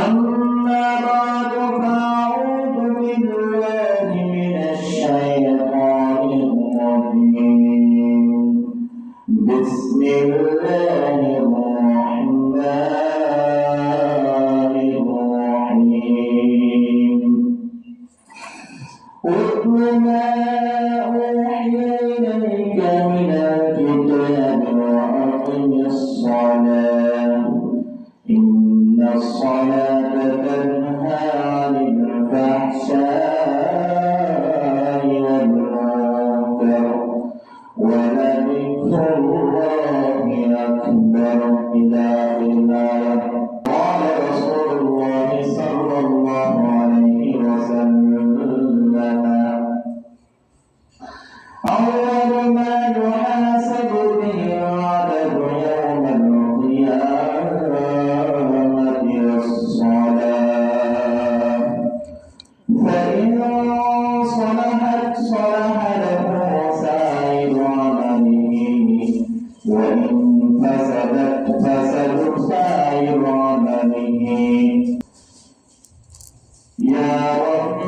أما بعد فأعوذ بالله من الشيطان الرجيم بسم الله الرحمن الرحيم اتل ما أوحي إليك من الكتاب وأقم الصلاة إن الصلاة تنهى عن الفحشاء والمنكر ولذكر الله أكبر إلى آخر الآية. قال رسول الله صلى الله عليه وسلم أول ما يحاسب به العبد يوم القيامة الصلاة فإن صلحت صلح له سائر عمله وإن فسدت فسد سائر عمله. يا رب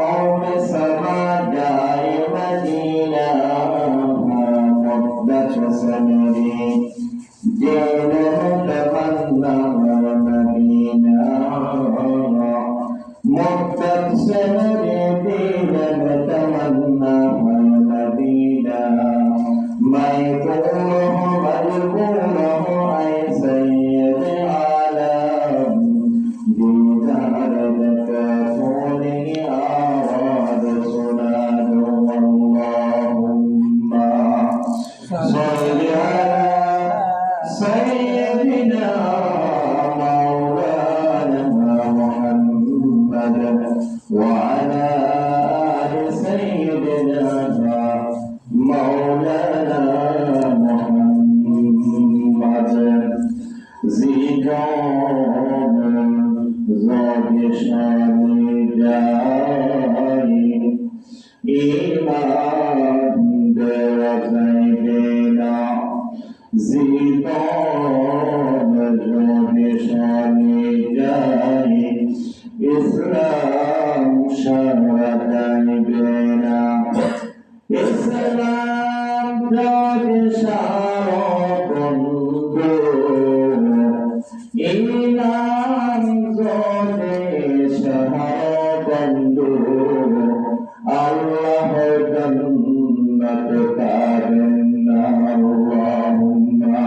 قوم سما جاء مدينة مقدس سمري دينه تمنى مدينة مقدس سمري دينه تمنى مدينة ما يقوله أي سيد العالم بدار تكافله أراد سناد اللهم صل على سيدنا مولانا محمد وعلى آل سيدنا مولانا محمد زيدهم زادشان جاي إيمان درزينا زيدهم زادشان جاي إسلام شهدان بنا إسلام زادشان ইমান জোরে শহর বন্ধু আল্লাহ জান্নাত কারেন আল্লাহুম্মা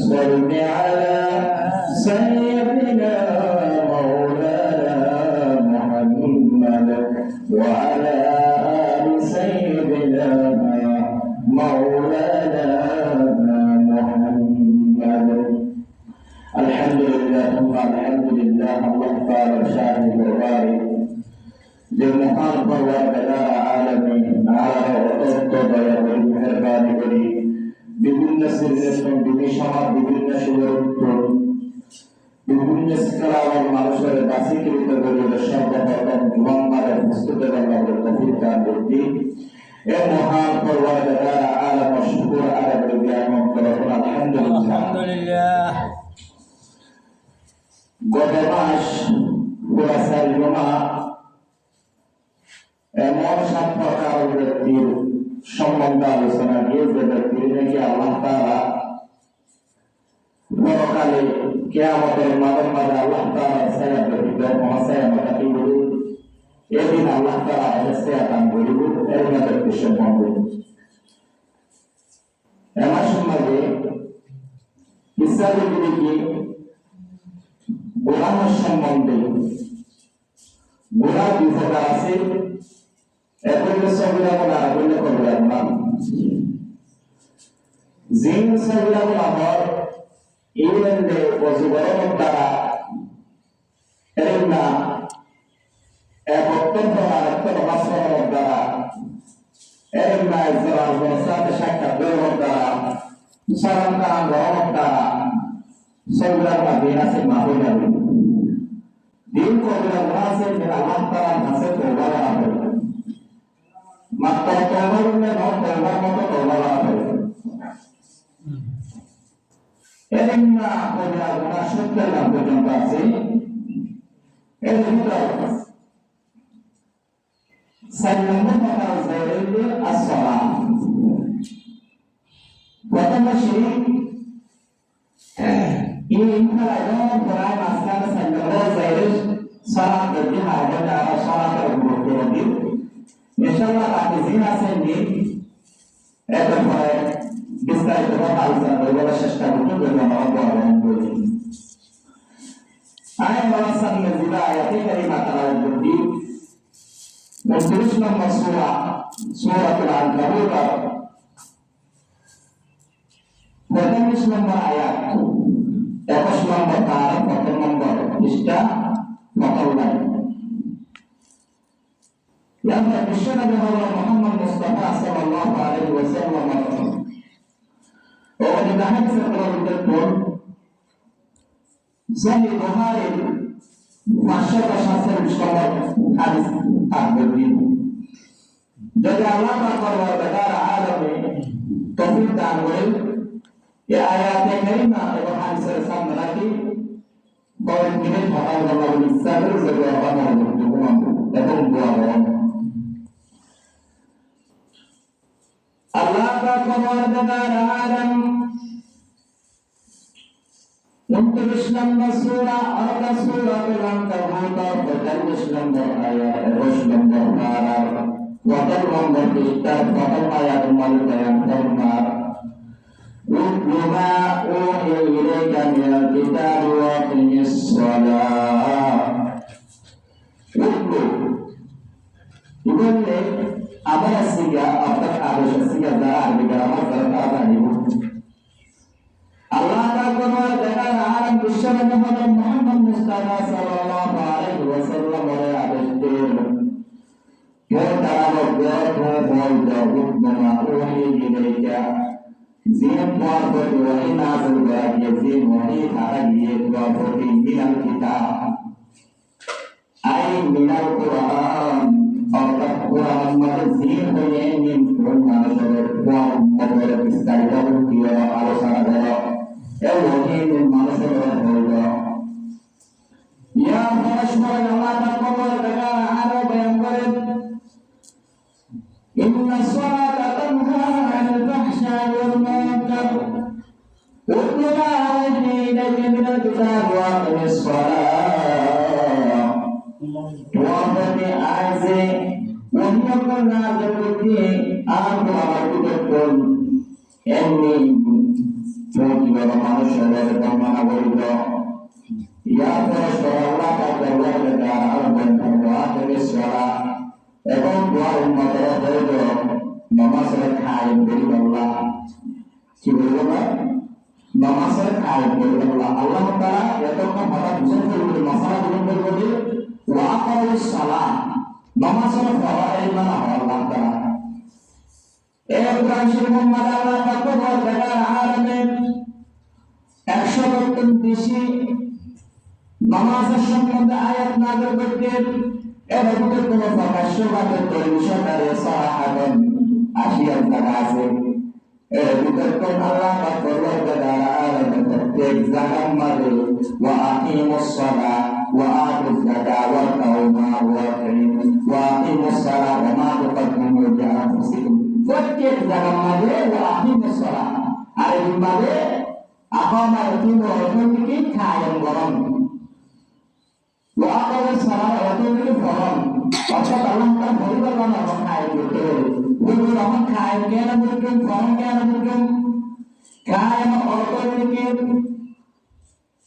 সাল্লি আলা সাইয়্যিদিনা মাওলানা মুহাম্মদ ওয়া আলা আলি সাইয়্যিদিনা মাওলানা আলহামদুলিল্লাহ আলহামদুলিল্লাহ আল্লাহ তাআলা শাহে দরবারে যে মহান পরওয়ারদিগার আলামিন আর অত্যন্ত দয়া করে মেহেরবানি করে বিভিন্ন শ্রেণীর বিভিন্ন সমাজ বিভিন্ন সুরক্ষণ বিভিন্ন স্কলার মানুষের বাসিকৃত করে সর্বপ্রথম মোহাম্মদের মুস্তাফা নবীর তৌফিক দান করতে এ মহান পরওয়ারদিগার আলাম শুকর আদাব বিয়ামত করুন আলহামদুলিল্লাহ। গত মাস পুরাসার জমা এমন সাত প্রকার ব্যক্তির সম্বন্ধে আলোচনা দিয়ে যে ব্যক্তির নাকি আল্লাহ তাআলা পরকালে কিয়ামতের মাঝে আল্লাহ তাআলা ছায়া ব্যতীত মহাছায়া মাতাকে বলি এদিন আল্লাহ তাআলা ছায়া দান করিব এর ব্যক্তি সম্বন্ধে এমন সমাজে ইসলামী বিধি গোলামের সম্বন্ধে গোলাম বিধা আছে এখন সবিরা বলা বলে করলাম না জিন সবিরা বলা হয় ইংল্যান্ডে অজগরের দ্বারা এর না এক অত্যন্ত মারাত্মক আশ্রমের দ্বারা এর না ইসরার সাথে সাক্ষাৎ দেওয়ার দ্বারা সারান্তান রহমত দ্বারা সবিরা দিন আছে মাহবুব দিন কবিরা আছে মেরা আল্লাহ তাআলা কাছে তওবা হবে মাত্র তওবার মতো তওবা হবে এদিন না কবিরা গুনাহ সত্য লাভ পর্যন্ত আছে এর ভিতর 4 নম্বর কথা হচ্ছে as-সালাত। প্রথমে শিরিক ini kalau ada orang masalah sendiri saya salat berjihad dan salat berbudi insyaallah akan zina sendi itu boleh bisa berbatal dengan sesat itu dengan Allah dan boleh ayat warasan zina ayat ini mata berbudi menuliskan surah Al-Ankabut dan nomor ayat 21 নম্বর তার 1 নম্বর পৃষ্ঠা 49 yang Nabi Muhammad Mustafa sallallahu alaihi wasallam और निदान से प्रवृत्त Sahih Bukhari masyarakat syasir Bismillah hadis Al-Bidin jadi Allah berkata alam ini taufiq dan wali ya ayat karimah এবং hadisের সামনে রাখি বলেন তিনি ভালো ইসলামের যে আমরা এবং দোয়া করেন আল্লাহ পাক পরওয়ারদিগার আলম 29 নম্বর সূরা আর সূরাতুল আনকাবুত 45 নম্বর আয়াত 20 নম্বর পারা 1 নম্বর পৃষ্ঠা 1 আয়াত বয়ান ফরমান وما أوحي إليك من الكتاب وأقم الصلاة বললে আমার সিগা আপনার আদেশ সিগা দ্বারা আরবিকা আমার দ্বারা জানিব আল্লাহ তাআলা দেখার আরাম বিশ্বনবী মুহাম্মদ মুস্তাফা সাল্লাল্লাহু আলাইহি ওয়াসাল্লাম এর আদেশ দেন কে তারা বল দাও মা ওহি ইলাইকা জিন পর ওহি নাযিল করা গিয়েছে ওহি তারা গিয়ে প্রতি মিনাল কিতাব আই মিনাল কুরআন অর্থাৎ কুরআন মানে জিন হয়ে নিম মানুষের কোন মতের বিস্তারিত দিয়ে আলোচনা করা এই ওহি মানুষের হলো ইয়া পরস্পর আল্লাহ তাআলা দেখা আরো বয়ান করেন ইন্না সালাতা তানহা আনিল ফাহশাই ওয়াল মুনকার واتل ما أوحي إليك من الكتاب وأقم الصلاة وأقم آيزه وهيكون نازل بك أمر أمركم إني توجب মানুষের দমনা করিল ইয়া পরস্পর আল্লাহ তাআলা দ্বারা আরম্ভ ওয়াকিম সালাত এবং দোয়া উম্মতের হইল নামাজের কায়েম করিল আল্লাহ কি বলল না নামাজের কায়েম করিল আল্লাহ আল্লাহ তাআলা এতক্ষণ হঠাৎ বুঝে ফেলল মাসালা বুঝে ফেলল ওয়াকিম সালাত নামাজের ফরজ মানে আল্লাহ তাআলা এই কোরআন শরীফ আল্লাহ তাআলা দেখার আলামে 100 বেশি নামাজের সম্বন্ধে আয়াত নাযিল করতেন এর ভিতরে কোনো প্রকাশ্যভাবে পরিষ্কার সাহাবান আসিয়ার জায়গা আছে এর ভিতরে কোন আল্লাহ পাক পরওয়ারদিগার আলামে প্রত্যেক জায়গার মাঝে ওয়া আকিমুস সালাত ওয়া আতুজ যাকাত ওয়া তাওবা ওয়া আকিমুস সালাত ওয়া মা তুকদ্দিমু লি আনফুসিকুম প্রত্যেক জায়গার মাঝে ওয়া আকিমুস সালাত আর এই মাঝে আকামার তিন অর্থনীতি কায়েম করুন ওয়া আকামাস সালাত অর্থনীতি ফরম অর্থাৎ আল্লাহ তাআলা পরিকল্পনা কায়েম করতে হবে ওই রকম কায়েম কেন করবেন ফরম কেন করবেন কায়েম অর্থনীতি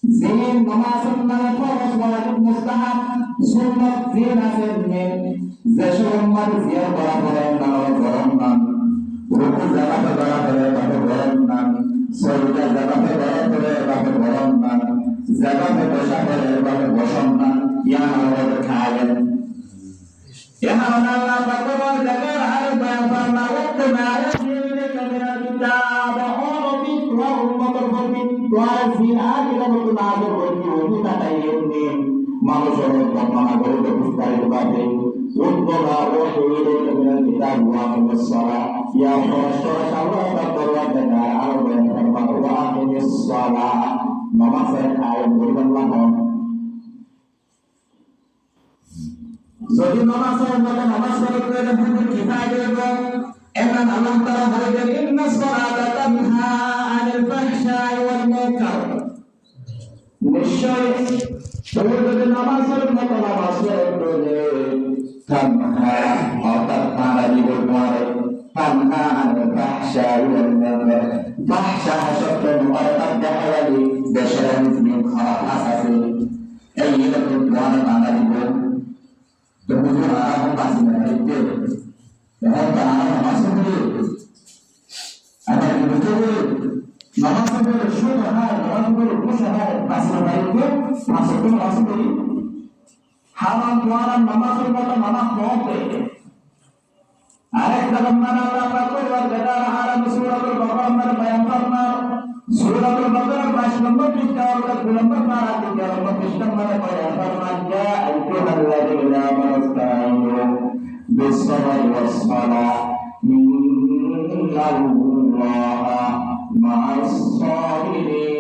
জিন নামাজের নামে ফরজ ওয়াজিব মুস্তাহাব সুন্নাত জিন আছে যেসব মানে জিয়ার করা পড়ে নামাজ গরম না রুকু জামাতে করা পড়ে তাতে গরম না সজদা জামাতে করা পড়ে তাতে গরম না জামাতে বসা পড়ে তাতে বসন না ইয়া হলো খায়েন ইয়া হলো আল্লাহ পাক দেখার আর বয়ান ফরমা ওয়াক্তমা আলাইহিকা মিনাল কিতাব ওয়ারবি ওয়া উম্মাতুল মুমিন ওয়া জিনা কিতাবুল নাযিল হইছে ওই তাই এমনি মানুষের বর্ণনা করে বিস্তারিতভাবে উদ্বোধা ও শরীরের মিনাল কিতাব ওয়া আকিমুস সালাত ইয়া পরস্পর আল্লাহ তাআলা দেখার আর বয়ান ফরমা ওয়া আকিমুস সালাত নামাজের কায়েম করবেন না যদি নামাজের মতো নামাজ পড়ে ফুল কিফায় দেব এমন আল্লাহ তাআলা বলেন ইন্নাস সালাতা তানহা আনিল ফাহশাই ওয়াল মুনকার নিশ্চয় তুমি যদি নামাজের মতো নামাজ পড়ে তানহা অর্থাৎ তারা জীবন করে তানহা আনিল ফাহশাই ওয়াল মুনকার ফাহশা শব্দ অর্থাৎ দেখা যায় দেশের মুসলিম খারাপ আছে এই এরকম দোয়ার বাংলা জীবন kemudian orang masih berpikir, kenapa orang masih berpikir? Ada yang betul, nama sebenarnya sudah ada, orang berusaha ada, masih berpikir, masuk berpikir. Haram tuaran nama sebenarnya nama kopi. Ada dalam mana Allah takut warga haram surah al-Baqarah berbayangkan surah al-Baqarah bahasa nomor 3 ayat nomor 4 nomor 3 mana bayangkan ya ayyuhalladzina amanu bis-sabri was-salah innallaha ma'as-sabirin.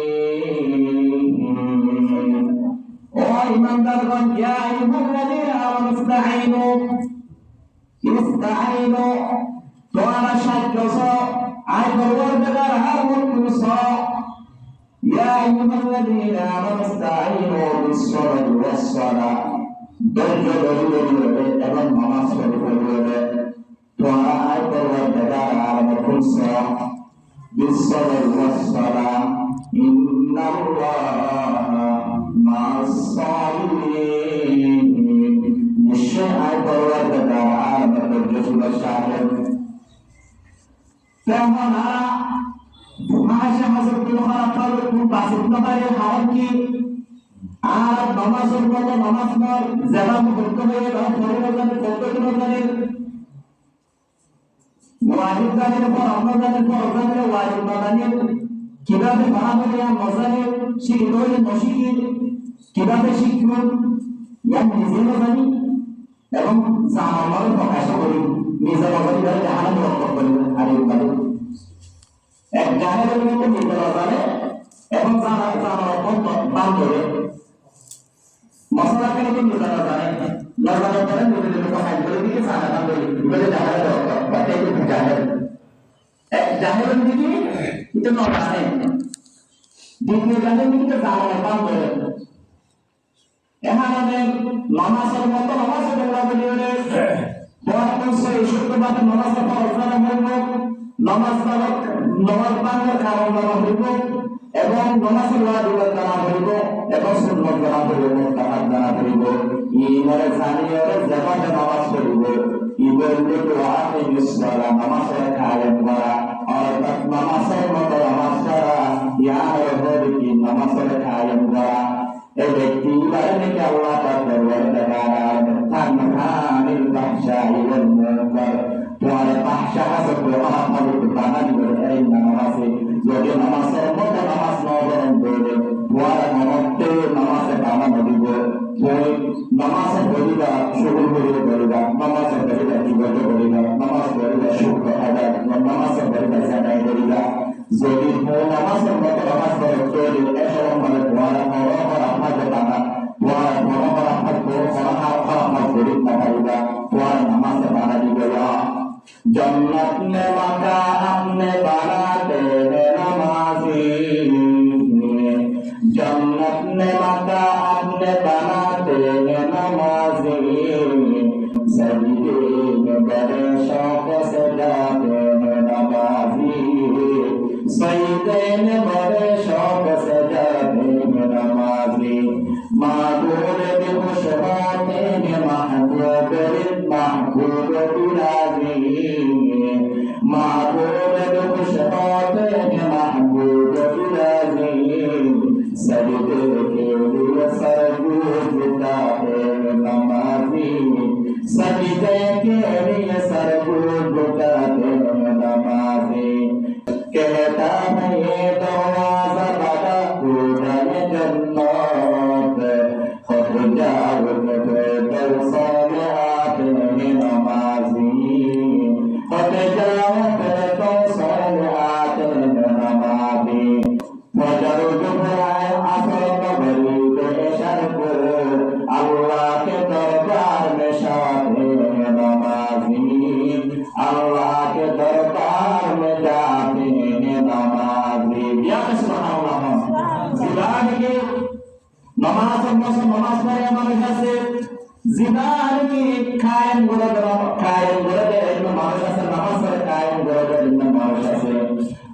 Oh imandarkan ya ayyuhalladzina amanu ista'inu তোমরা সাহায্য চাও আয় পরওয়ারদিগার হারুন তুসাও ইয়া আইয়ুহাল্লাযীনা আমানু ইসতাঈনু বিস-সাবরি ওয়াস-সালাহ ধৈর্য ধরে এবং নামাজ পড়ে তোমরা আয় পরওয়ারদিগার হারুন তুসাও বিস-সাবরি ওয়াস-সালাহ ইন্নাল্লাহা মা'আস-সাবিরিন নিশ্চয় আয় পরওয়ারদিগার Harun তুসাও Karena Masya masuk ke luar kalau pun pasuk kembali haram ki Arab namaz berkata namaz mal zaman berkata dalam perbuatan berkata wajib dari orang dari wajib dari kita di mana yang mazhar syidoi masyid kita di syikun yang nizam bani এবং জামাল প্রকাশ করি নিজে বলি ধরে জাহান বরকত বলি আরে বলি এক জাহানের মধ্যে নিজে জানে এবং জামাল বান করে মশলা করে নিজে জানে নরমাল করে নিজে কথা বলে দিয়ে জানা বান করে বলে জাহানের বরকত বাতে কি জানে এক জাহানের দিকে এটা না জানে দ্বিতীয় জাহানের দিকে জামাল বান করে এখানে নামাজের মতো নামাজ পড়া বলে বর্তমান সেই শুক্রবার নামাজ পড়া হইব নামাজ পড়ার কারণ বলা হইব এবং নামাজের ওয়াজিব জানা হইব এবং সুন্নাত জানা হইব মুস্তাহাব জানা হইব ইমারে জানিয়ে জামাতে নামাজ পড়িব ইবনে ওয়াকে মিসলা নামাজের কায়েম করা অর্থাৎ নামাজের মতো নামাজ পড়া ইয়ার হবে কি নামাজের কায়েম করা এই ব্যক্তি বাড়িতে আল্লাহ তাআলা তানহানিল ফাহশাই ওয়াল মুনকার তোমার ফাহশা হাসব ওয়াহাব বানানি করে এই নামাজে যদি নামাজের মতো নামাজ না পড়েন বলে তোমার মনতে নামাজে বানানো দিব তুমি নামাজে বলিবা শুরু করে বলিবা নামাজে বলিবা বিগত বলিবা নামাজ বলিবা শুক্র আদায় নামাজে বলিবা সাদাই বলিবা যদি নামাজের মতো নামাজ পড়ে চলে এসব মানে তোমার जन्नत में मका हमने बनाते हैं नमाज़ी जन्नत में मका हमने बनाते हैं नमाज़ी सजदे में बड़े शौक से जाते हैं नमाज़ी सजदे में बड़े शौक से जाते हैं नमाज़ी मागूर भी खुश होते हैं महबूब महबूब बिराजी मागूर भी खुश होते हैं महबूब बिराजी सजदे के लिए सरगूर झुकाते हैं नमाज़ी सजदे के लिए सरगूर झुकाते हैं नमाज़ी कहता है ये दरवाज़ा बड़ा खुदा जन्नत खुदा নামাজের মতো নামাজ পড়ে মানুষ আছে জিনারকে কায়েম করে দেয় এরকম মানুষ আছে নামাজ পড়ে কায়েম করে দেয় এরকম মানুষ আছে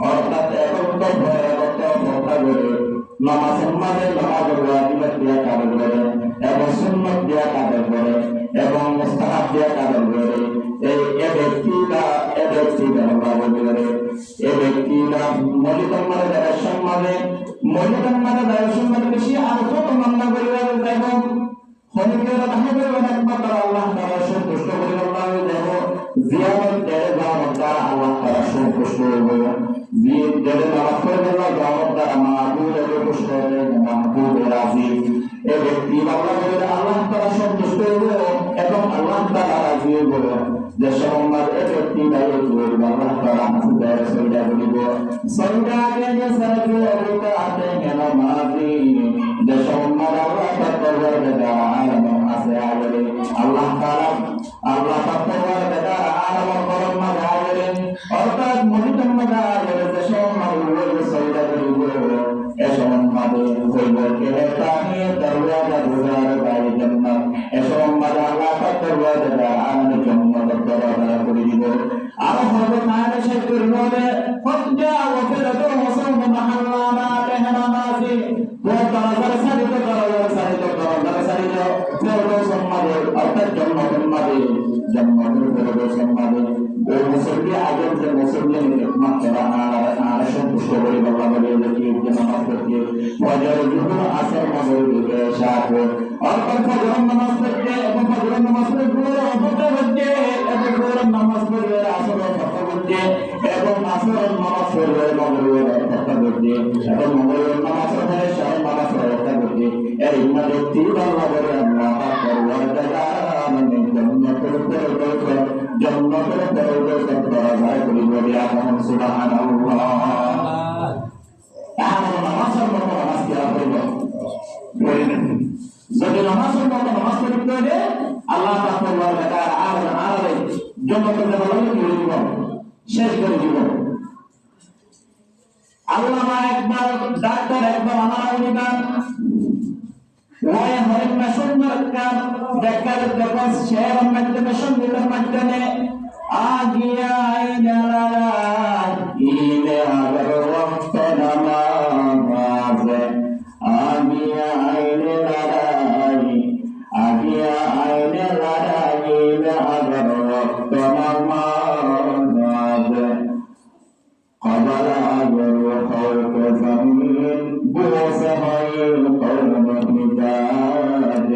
অর্থাৎ এখন তো ভয় করে নামাজের মাঝে নামাজের ওয়াজিবাত দিয়া কাবেল করে এবং সুন্নাত দিয়া কাবেল করে এবং মুস্তাহাব দিয়া কাবেল করে এই ব্যক্তিরা আল্লাহ বলে এই ব্যক্তিরা মলিকাম্মার দ্বারা সম্মানে বেশি আর কত মান্না করিবার এবং হনিকেরা তাহলে একমাত্র আল্লাহ তাআলা সন্তুষ্ট করিবার লাগে দেখো জিয়ারত দেয় যাওয়ার দ্বারা আল্লাহ তাআলা সন্তুষ্ট হবে জিয়ারত নামাজ পড়লে যাওয়ার দ্বারা মাহবুবের সন্তুষ্ট হবে মাহবুবের রাজি এই ব্যক্তি আল্লাহ তাআলা সন্তুষ্ট হবে এবং আল্লাহ তাআলা রাজি হবে যে সম্মান এই ব্যক্তি দায়ী করবে আল্লাহ তাআলা হাসিদার সইদা বলিব সইদাকে যে সাথে অবতা আতে কেন মাজি যে সম্মান আল্লাহ তাআলা দ্বারা আলম আছে আগে আল্লাহ তাআলা দ্বারা আলম করম মাঝে আগে অর্থাৎ মনিতম মাঝে আগে যে সম্মান হইবে সইদা বলিব এ সম্মান হইবে কে তাহে দরওয়াজা গুজার বাই জান্নাত এ সম্মান আল্লাহ তাআলা দ্বারা আলম জান্নাত দরওয়াজা করে দিব আর হবে তাহলে সে করবে ফজা ওয়া ফিরাতু ওয়াসাম মাহাল্লা মা তাহনা মাজি ওয়া তাআলা সারিত সম্মানে অর্থাৎ জন্মের সম্মানে ওই মুসলমান আগের যে মুসলমান একমাত্র আর সন্তুষ্ট করে বাবা বলে যে নামাজ পড়তে ফজর জোহর আসর মাগরিব ইশা অর্থাৎ ফজর নামাজ পড়তে এবং ফজর নামাজ পড়ে পুরো অবস্থা হচ্ছে এবং পুরো নামাজ পড়ে আসর অবস্থা হচ্ছে এবং আসর নামাজ পড়ে মাগরিব অবস্থা হচ্ছে এবং মাগরিব নামাজ পড়ে শাহ নামাজ অবস্থা হচ্ছে এর ইমানে তিরুল্লাহ বলে আল্লাহ পরওয়ার দাদা মানে জান্নাতের দরজা করে বলে আল্লাহ সুবহানাল্লাহ তাহলে নামাজের মতো নামাজ কি হবে যদি নামাজের মতো নামাজ পড়তে হবে আল্লাহ পরওয়ার দাদা আর জান্নাতের দরজা করে দিব শেষ করে দিব আল্লাহ একবার ডাক্তার একবার আমার নিবান ওই হরিণ সুন্দর কাম দেখার দেখো শের মাধ্যমে সঙ্গীতের মাধ্যমে আগিয়া ইনে আগর ওয়াক্ত নামাজ আগিয়া আইনে লড়াই আগিয়া আইনে লড়াই ইনে আগর ওয়াক্ত নামাজ قبل أجر خلق زمين بوسعي قوم هداج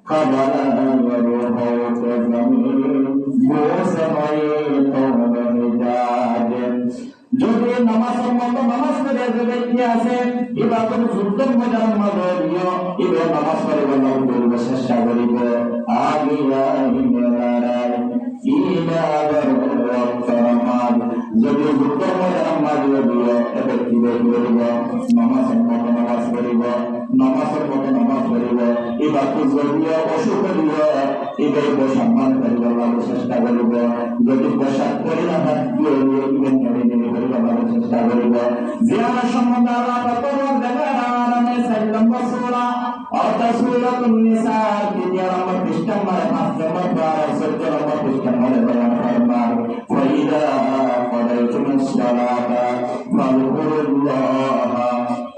قبل أجر خلق زمين بوسعي قوم هداج যদি নামাজের মতো নামাজ পড়ে যে ব্যক্তি আছে এবার কোন যুদ্ধের ময়দান মাঝে গিয়ে এবার নামাজ পড়ে বলা করবে চেষ্টা করিব আগিয়া হিমেলারাই ইনা আগর ওয়াক্ত নামাজ যদি যুদ্ধের ময়দান মাঝে গিয়ে ব্যক্তি করিব নামাজের মতো নামাজ পড়িব এবার তো জড়িয়ে অসুখ করিব এবার সম্মান করিব চেষ্টা করিব যদি পোশাক করি না চেষ্টা করিব জিয়ারা সম্বন্ধে আল্লাহ তাআলা দেখারামে সাল্লাম রাসূলা অর্থাৎ সূরাতুন নিসা কি জিয়ারা পৃষ্ঠা মানে 5 নম্বর 17 নম্বর পৃষ্ঠা মানে বয়ান ফরমান ফাইদা কদাইতুমুস সালাতা ফাযকুরুল্লাহ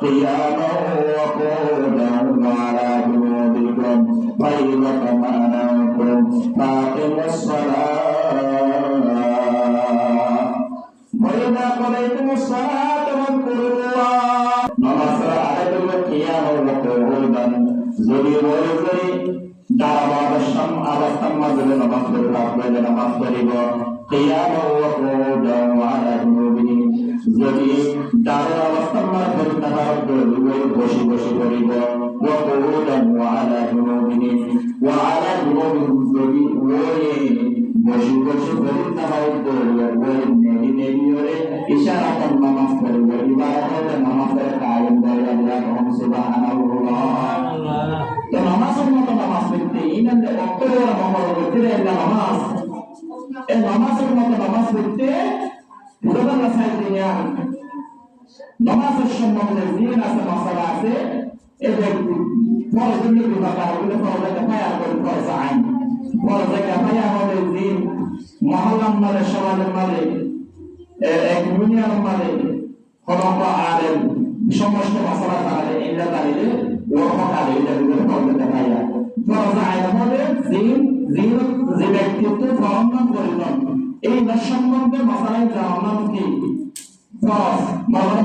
কিয়ামান ওয়া কুদান ওয়া আলা জুনুবিকুম ফাইদা তামানাকুম ফাকিমুস সালাতা ফাইদা কদাইতুমুস সালাতা ফাযকুরুল্লাহ নামাজের আয়াত হলো কিয়ামান ওয়া কুদান যদি বলে দারাবাদশম আবাস্তাম মাঝে নামাজ পড়তে হবে নামাজ পড়িব কিয়ামান ওয়া কুদান ওয়া আলা জুনুবিকুম যদি দারাবাদশম মাঝে নামাজ পড়িব বসে বসে পড়িব ওয়া কুদান ওয়া আলা জুনুবিকুম যদি বসে বসে পড়িব নামাজ পড়িব ওই নেড়ি নেড়ি করে ইশারা করে নামাজ পড়িব ইবাদত নামাজের কায়েম করে আল্লাহ সুবহানাল্লাহ তো নামাজের মতো নামাজ পড়তে ইমান অক্টোবর মহল করতে নামাজ এই নামাজের মতো নামাজ পড়তে পুরোটা সাইড দিয়া নামাজের সম্বন্ধে জিন আছে মশলা আছে এই ব্যক্তি ফরজ নিয়ে বিভাগ হলে ফরজ কিফায়া করে ফরজ আইন ফরজ কিফায়া হলে দিন মহল্লার মাঝে সমাজের মাঝে এক দুনিয়ার মাঝে খলক আলেম সমস্ত মাসালা তাহলে এটা দাঁড়িয়ে ওরকম আলে এটা বিভাগ ফরজ কিফায়া ফরজ আইন হলে যে ব্যক্তিত্ব ফরমান করিলেন এই সম্বন্ধে মাসালাই জানান কি ফরজ মাওলানা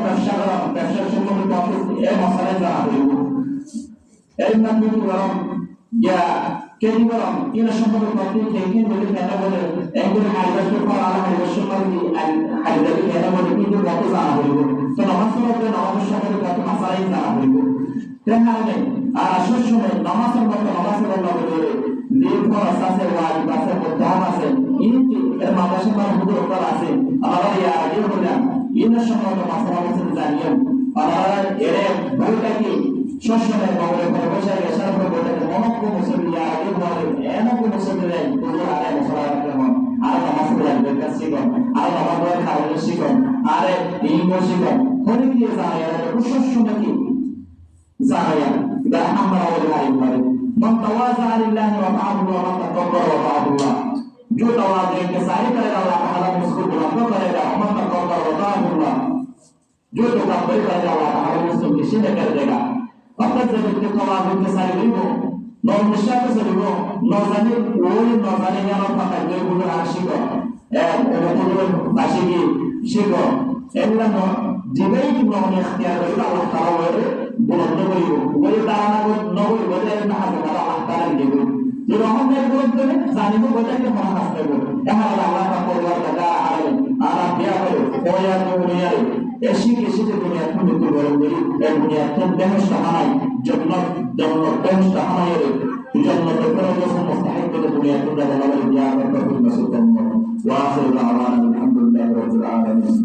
ব্যবসার সম্বন্ধে টপিক এই মাসালাই জানা হইব এই নাম কি বললাম ইয়া কেন বললাম ইনা সম্বন্ধে টপিক কি বলে কেন বলে একজন হাইবাসের পর আর হাইবাসের পর কি হাইবাসের কেন বলে কিন্তু কত জানা হইব তো নামাজ পড়তে নামাজের সম্বন্ধে কত মাসালাই জানা হইব তাহলে আর আসল সময় নামাজের মতো নামাজের বলে দিন ফরজ আছে ওয়াজিব আছে মুস্তাহাব আছে ইনকি এর মাদ্রাসা বা হুজুর উপর আছে আমরা ইয়া আগে বললাম ইনা সম্বন্ধে মাসালা আছে জানিও আমরা এর বলটা কি সবসময় বলে করে বসে গেছে আমরা বলে মনক মুসলিম ইয়া আগে বলে এমন কোন মুসলিম নেই হুজুর আগে মাসালা কেমন আর নামাজ পড়ার বেকার শিখুন আর নামাজ পড়ার খাওয়া শিখুন আরে ইলম শিখুন কোনে কি জানা এর সবসময় কি জানা এটা আমরা বলে পারি من تواضع لله وطاعه الله ومن تكبر وطاعه الله जो तवाज़ु के सारे करेगा अल्लाह ताला उसको बुलंद करेगा वमन तकब्बर वताअ अल्लाह जो तकब्बर करेगा अल्लाह ताला उसको निश्चित कर देगा फकत जब के तवाज़ु के सारे लिखो नौ निश्चय से लिखो नौ जाने या नौ फकत जो गुरु आशिको गुरु आशिकी शिको एल्ला नौ जिबई की नौ ने इख्तियार करेगा अल्लाह ताला बुलंद करेगा वो तारा ना বলে না হাতে আল্লাহ তাআলা দেবে যে রহমতের বলতে জানিব বলেকে মনে আসতে বলে এখন আল্লাহ পাক পরিবার দাদা আর বিয়া করে ওয়া দুনিয়া এসি দুনিয়া কোন তো বড় বলি এই দুনিয়া তো বেহস হানাই জন্নত বেহস হানাই জন্নত ফেরত মুস্তাহিক তো দুনিয়া তো বলা বলে বিয়া করতে হবে সুতরাং ওয়া আখিরু দাওয়ানা আলহামদুলিল্লাহি রাব্বিল আলামিন